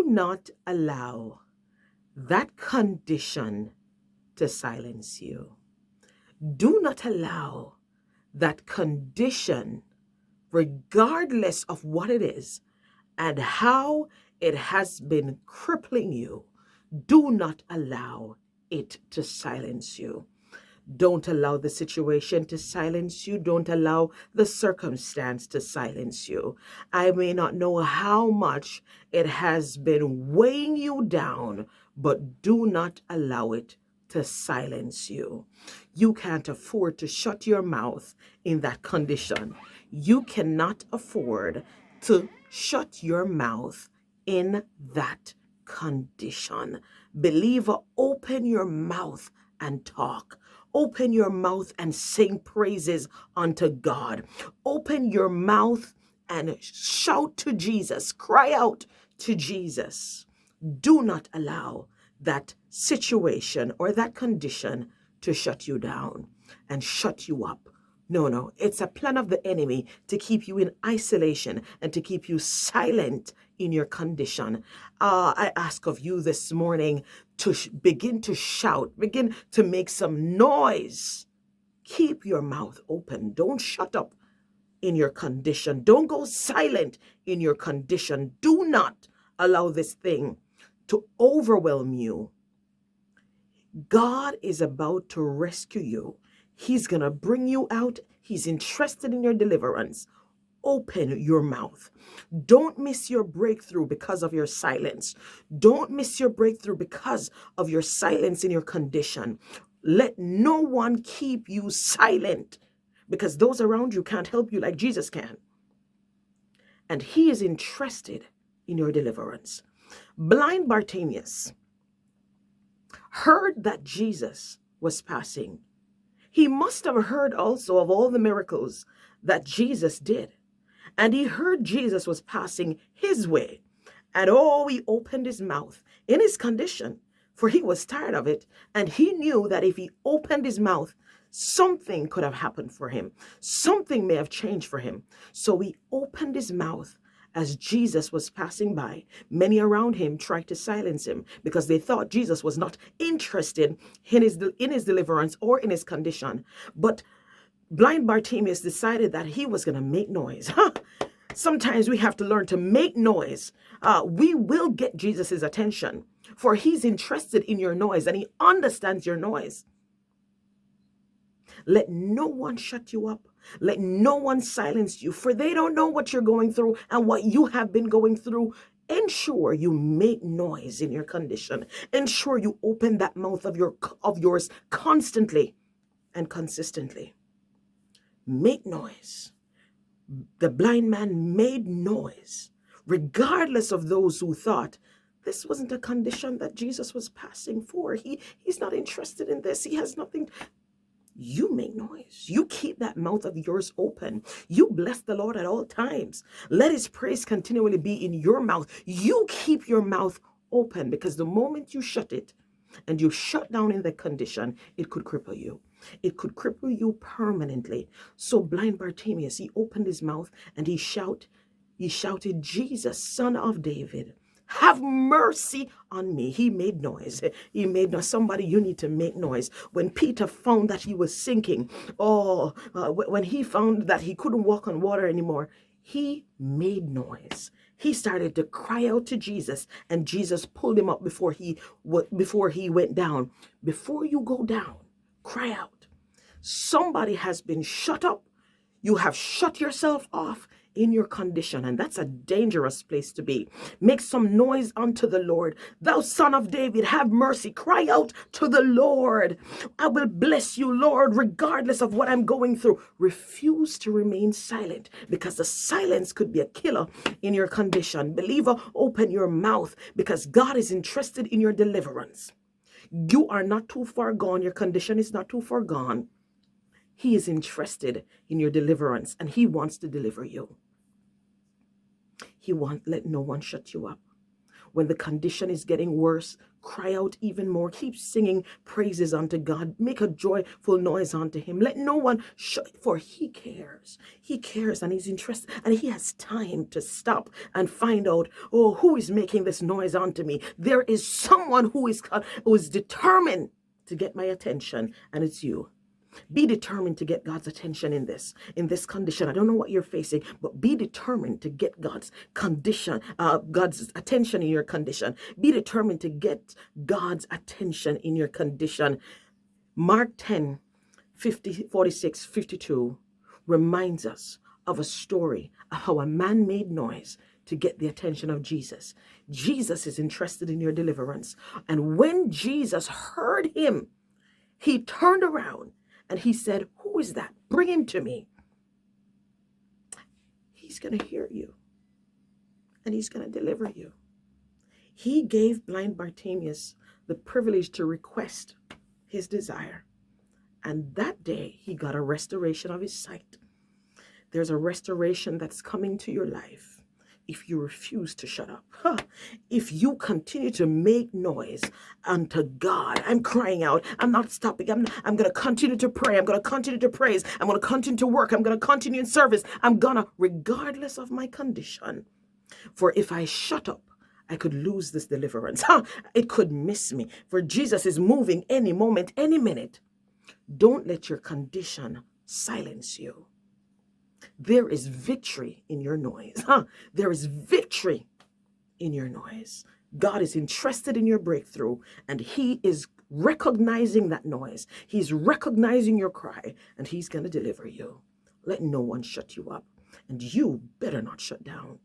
not allow that condition to silence you. Do not allow that condition, regardless of what it is and how it has been crippling you, do not allow it to silence you. Don't allow the situation to silence you. Don't allow the circumstance to silence you. I may not know how much it has been weighing you down, but do not allow it to silence you. You can't afford to shut your mouth in that condition. You cannot afford to shut your mouth in that condition. Believer, open your mouth and talk. Open your mouth and sing praises unto God. Open your mouth and shout to Jesus. Cry out to Jesus. Do not allow that situation or that condition to shut you down and shut you up. No, it's a plan of the enemy to keep you in isolation and to keep you silent in your condition. I ask of you this morning to begin to shout, begin to make some noise. Keep your mouth open. Don't shut up in your condition. Don't go silent in your condition. Do not allow this thing to overwhelm you. God is about to rescue you. He's going to bring you out. He's interested in your deliverance. Open your mouth. Don't miss your breakthrough because of your silence. Don't miss your breakthrough because of your silence in your condition. Let no one keep you silent, because those around you can't help you like Jesus can. And he is interested in your deliverance. Blind Bartimaeus heard that Jesus was passing. He must have heard also of all the miracles that Jesus did. And he heard Jesus was passing his way. And he opened his mouth in his condition, for he was tired of it. And he knew that if he opened his mouth, something could have happened for him. Something may have changed for him. So he opened his mouth as Jesus was passing by. Many around him tried to silence him because they thought Jesus was not interested in his deliverance or in his condition. But blind Bartimaeus decided that he was going to make noise. Sometimes we have to learn to make noise. We will get Jesus's attention, for he's interested in your noise and he understands your noise. Let no one shut you up. Let no one silence you, for they don't know what you're going through and what you have been going through. Ensure you make noise in your condition. Ensure you open that mouth of yours constantly and consistently. Make noise. The blind man made noise, regardless of those who thought this wasn't a condition that Jesus was passing for. He's not interested in this. He has nothing. You make noise. You keep that mouth of yours open. You bless the Lord at all times. Let his praise continually be in your mouth. You keep your mouth open, because the moment you shut it and you shut down in that condition, it could cripple you. It could cripple you permanently. So blind Bartimaeus, he opened his mouth and he shouted, Jesus, Son of David, have mercy on me. He made noise. He made noise. Somebody, you need to make noise. When Peter found that he was sinking, when he found that he couldn't walk on water anymore, he made noise. He started to cry out to Jesus, and Jesus pulled him up before he went down. Before you go down, cry out. Somebody has been shut up. You have shut yourself off in your condition, and that's a dangerous place to be. Make some noise unto the Lord. Thou Son of David, have mercy. Cry out to the Lord. I will bless you, Lord, regardless of what I'm going through. Refuse to remain silent, because the silence could be a killer in your condition. Believer, open your mouth, because God is interested in your deliverance. You are not too far gone. Your condition is not too far gone. He is interested in your deliverance, and he wants to deliver you. He won't let no one shut you up. When the condition is getting worse, cry out even more. Keep singing praises unto God. Make a joyful noise unto him. Let no one for he cares. He cares, and he's interested, and he has time to stop and find out, oh, who is making this noise unto me? There is someone who is determined to get my attention, and it's you. Be determined to get God's attention in this condition. I don't know what you're facing, but be determined to get God's attention in your condition. Be determined to get God's attention in your condition. Mark 10, 46, 52 reminds us of a story of how a man made noise to get the attention of Jesus. Jesus is interested in your deliverance. And when Jesus heard him, he turned around and he said, who is that? Bring him to me. He's going to hear you. And he's going to deliver you. He gave blind Bartimaeus the privilege to request his desire. And that day, he got a restoration of his sight. There's a restoration that's coming to your life if you refuse to shut up. If you continue to make noise unto God, I'm crying out, I'm not stopping, I'm going to continue to pray, I'm going to continue to praise, I'm going to continue to work, I'm going to continue in service, regardless of my condition. For if I shut up, I could lose this deliverance. It could miss me. For Jesus is moving any moment, any minute. Don't let your condition silence you. There is victory in your noise. There is victory in your noise. God is interested in your breakthrough, and he is recognizing that noise. He's recognizing your cry, and he's going to deliver you. Let no one shut you up, and you better not shut down.